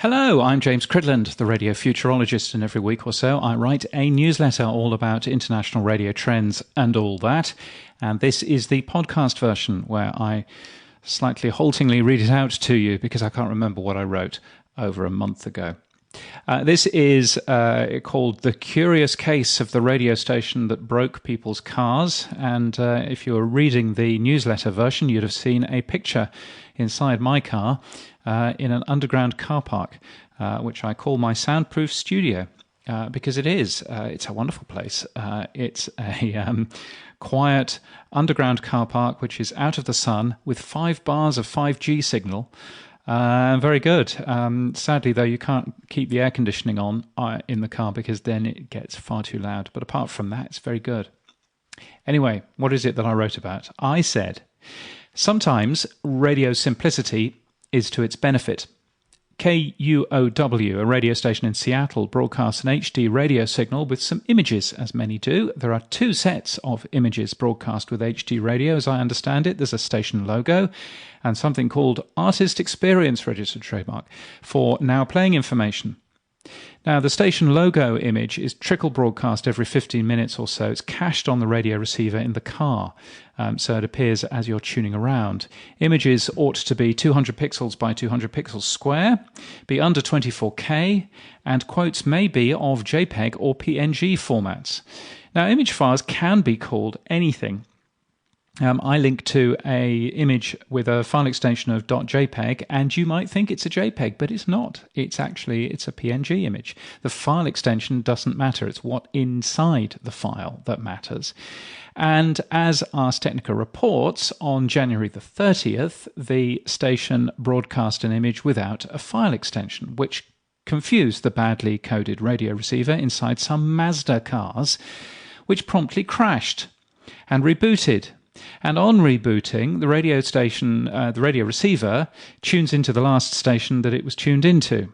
Hello, I'm James Cridland, the radio futurologist, and every week or so I write a newsletter all about international radio trends and all that. And this is the podcast version where I slightly haltingly read it out to you because I can't remember what I wrote over a month ago. This is called The Curious Case of the Radio Station That Broke People's Cars. And if you were reading the newsletter version, you'd have seen a picture inside my car in an underground car park, which I call my soundproof studio, because it is. It's a wonderful place. It's a quiet underground car park which is out of the sun with 5 bars of 5G signal. Very good. Sadly, though, you can't keep the air conditioning on in the car because then it gets far too loud. But apart from that, it's very good. Anyway, what is it that I wrote about? I said, sometimes radio simplicity is to its benefit. KUOW, a radio station in Seattle, broadcasts an HD radio signal with some images, as many do. There are 2 sets of images broadcast with HD radio, as I understand it. There's a station logo and something called Artist Experience, registered trademark, for now playing information. Now, the station logo image is trickle broadcast every 15 minutes or so. It's cached on the radio receiver in the car, so it appears as you're tuning around. Images ought to be 200 pixels by 200 pixels square, be under 24K, and quotes may be of JPEG or PNG formats. Now, image files can be called anything. I link to a image with a file extension of .jpeg, and you might think it's a JPEG, but it's not. It's a PNG image. The file extension doesn't matter. It's what inside the file that matters. And as Ars Technica reports, on January the 30th, the station broadcast an image without a file extension, which confused the badly coded radio receiver inside some Mazda cars, which promptly crashed and rebooted. And on rebooting, the radio station, the radio receiver, tunes into the last station that it was tuned into,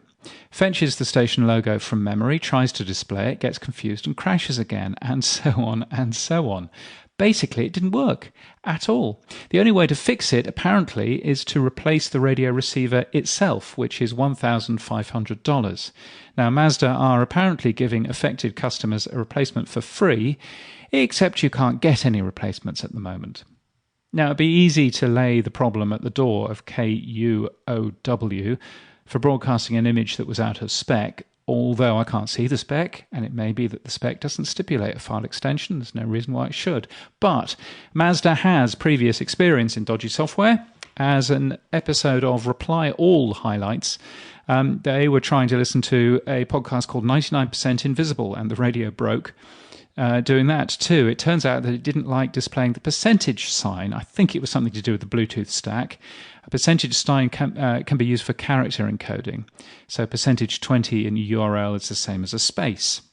fetches the station logo from memory, tries to display it, gets confused and crashes again, and so on and so on. Basically, it didn't work at all. The only way to fix it, apparently, is to replace the radio receiver itself, which is $1,500. Now, Mazda are apparently giving affected customers a replacement for free, except you can't get any replacements at the moment. Now, it'd be easy to lay the problem at the door of KUOW for broadcasting an image that was out of spec, although I can't see the spec, and it may be that the spec doesn't stipulate a file extension. There's no reason why it should. But Mazda has previous experience in dodgy software. As an episode of Reply All highlights, they were trying to listen to a podcast called 99% Invisible, and the radio broke. Doing that too. It turns out that it didn't like displaying the percentage sign. I think it was something to do with the Bluetooth stack. A percentage sign can be used for character encoding. So percentage 20 in URL is the same as a space.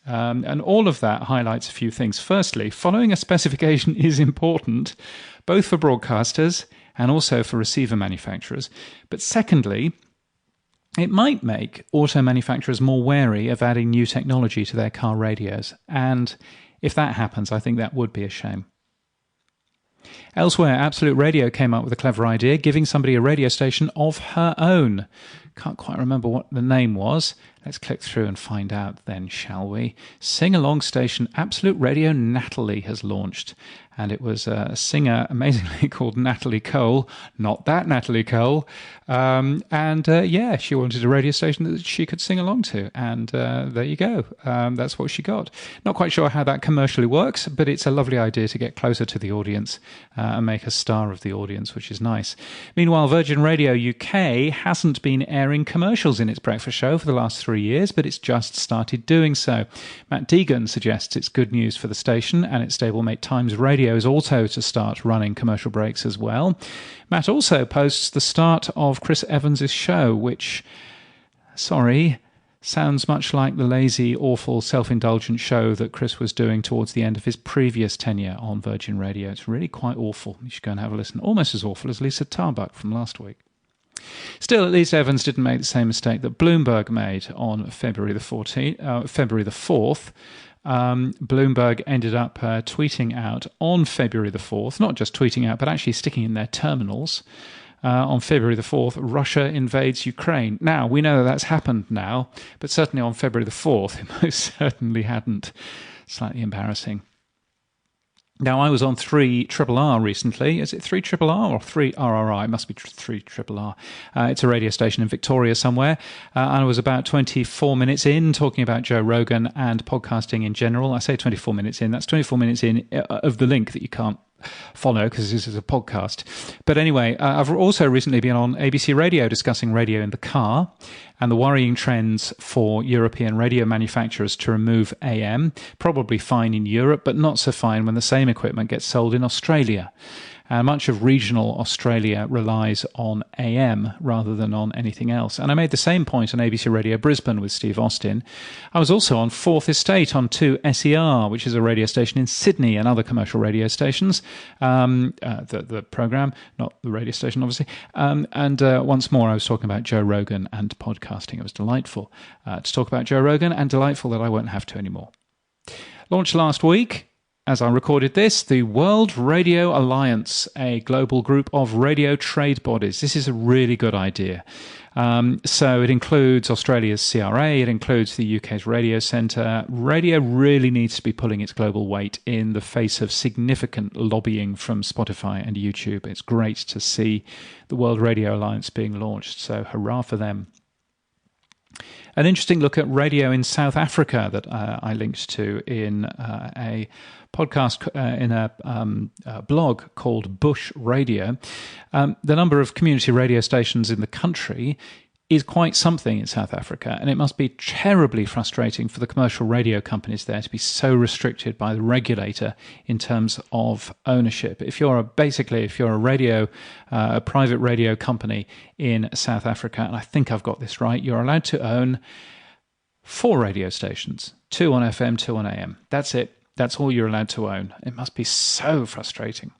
And all of that highlights a few things. Firstly, following a specification is important, both for broadcasters and also for receiver manufacturers. But secondly, it might make auto manufacturers more wary of adding new technology to their car radios. And if that happens, I think that would be a shame. Elsewhere, Absolute Radio came up with a clever idea, giving somebody a radio station of her own. Can't quite remember what the name was. Let's click through and find out then, shall we? Sing-along station Absolute Radio Natalie has launched. And it was a singer, amazingly, called Natalie Cole. Not that Natalie Cole. She wanted a radio station that she could sing along to. And there you go. That's what she got. Not quite sure how that commercially works, but it's a lovely idea to get closer to the audience and make a star of the audience, which is nice. Meanwhile, Virgin Radio UK hasn't been airing commercials in its breakfast show for the last 3 years, but it's just started doing so. Matt Deegan suggests it's good news for the station, and its stablemate Times Radio is also to start running commercial breaks as well. Matt also posts the start of Chris Evans' show, which, sounds much like the lazy, awful, self-indulgent show that Chris was doing towards the end of his previous tenure on Virgin Radio. It's really quite awful. You should go and have a listen. Almost as awful as Lisa Tarbuck from last week. Still, at least Evans didn't make the same mistake that Bloomberg made on February the 4th. Bloomberg ended up tweeting out on February the 4th, not just tweeting out, but actually sticking in their terminals, on February the 4th, Russia invades Ukraine. Now, we know that that's happened now, but certainly on February the 4th, it most certainly hadn't. Slightly embarrassing. Now, I was on 3RRR recently. Is it 3RRR or 3RRI? It must be 3RRR. It's a radio station in Victoria somewhere. I was about 24 minutes in talking about Joe Rogan and podcasting in general. I say 24 minutes in. That's 24 minutes in of the link that you can't follow because this is a podcast. But anyway, I've also recently been on ABC Radio discussing radio in the car and the worrying trends for European radio manufacturers to remove AM. Probably fine in Europe, but not so fine when the same equipment gets sold in Australia. Much of regional Australia relies on AM rather than on anything else. And I made the same point on ABC Radio Brisbane with Steve Austin. I was also on Fourth Estate on 2SER, which is a radio station in Sydney, and other commercial radio stations. The programme, not the radio station, obviously. And once more, I was talking about Joe Rogan and podcasting. It was delightful to talk about Joe Rogan, and delightful that I won't have to anymore. Launched last week, as I recorded this, the World Radio Alliance, a global group of radio trade bodies. This is a really good idea. So it includes Australia's CRA, it includes the UK's Radio Centre. Radio really needs to be pulling its global weight in the face of significant lobbying from Spotify and YouTube. It's great to see the World Radio Alliance being launched, so hurrah for them. An interesting look at radio in South Africa that I linked to in a podcast, in a blog called Bush Radio. The number of community radio stations in the country is quite something in South Africa, and it must be terribly frustrating for the commercial radio companies there to be so restricted by the regulator in terms of ownership. If you're a private radio company in South Africa, and I think I've got this right, you're allowed to own 4 radio stations, 2 on FM, 2 on AM. That's it. That's all you're allowed to own. It must be so frustrating.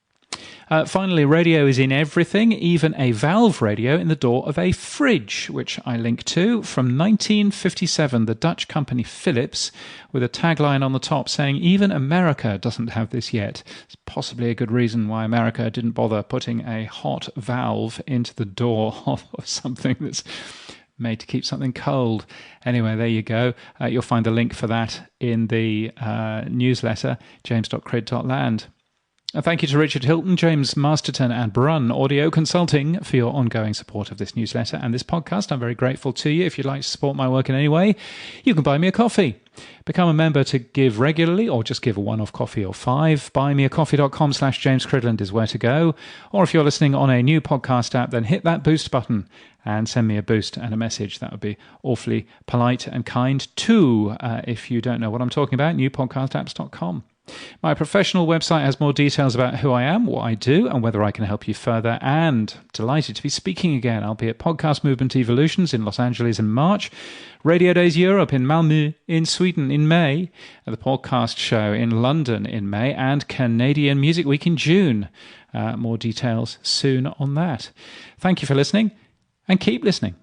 Finally, radio is in everything, even a valve radio in the door of a fridge, which I link to. From 1957, the Dutch company Philips, with a tagline on the top saying, "Even America doesn't have this yet." It's possibly a good reason why America didn't bother putting a hot valve into the door of something that's made to keep something cold. Anyway, there you go. You'll find the link for that in the newsletter, james.crid.land. Thank you to Richard Hilton, James Masterton and Brunn Audio Consulting for your ongoing support of this newsletter and this podcast. I'm very grateful to you. If you'd like to support my work in any way, you can buy me a coffee. Become a member to give regularly or just give a one-off coffee or 5. Buymeacoffee.com/James Cridland is where to go. Or if you're listening on a new podcast app, then hit that boost button and send me a boost and a message. That would be awfully polite and kind too. If you don't know what I'm talking about, newpodcastapps.com. My professional website has more details about who I am, what I do, and whether I can help you further. And delighted to be speaking again. I'll be at Podcast Movement Evolutions in Los Angeles in March, Radio Days Europe in Malmö in Sweden in May, the podcast show in London in May, and Canadian Music Week in June. More details soon on that. Thank you for listening, and keep listening.